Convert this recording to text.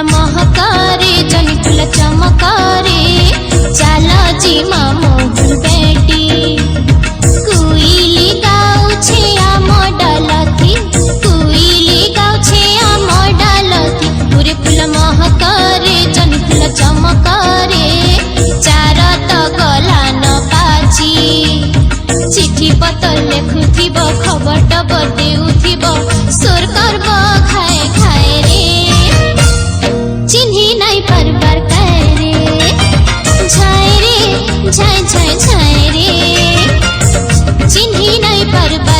महकारे जनी फूल चमकारे चाला जी मामो बेटी कुइली गाउछे आम डालथी कुइली गाउछे आम डालथी पूरे फूल महकारे जनी फूल चमकारे चार त गला न पाची चिठी पत्र लेखुथिब खबर टबर देउथिब सोर करब खाए खाए रे चिन्ही नाई परबार काए रे छाए रे छाए छाए छाए रे चिन्ही नाई परबार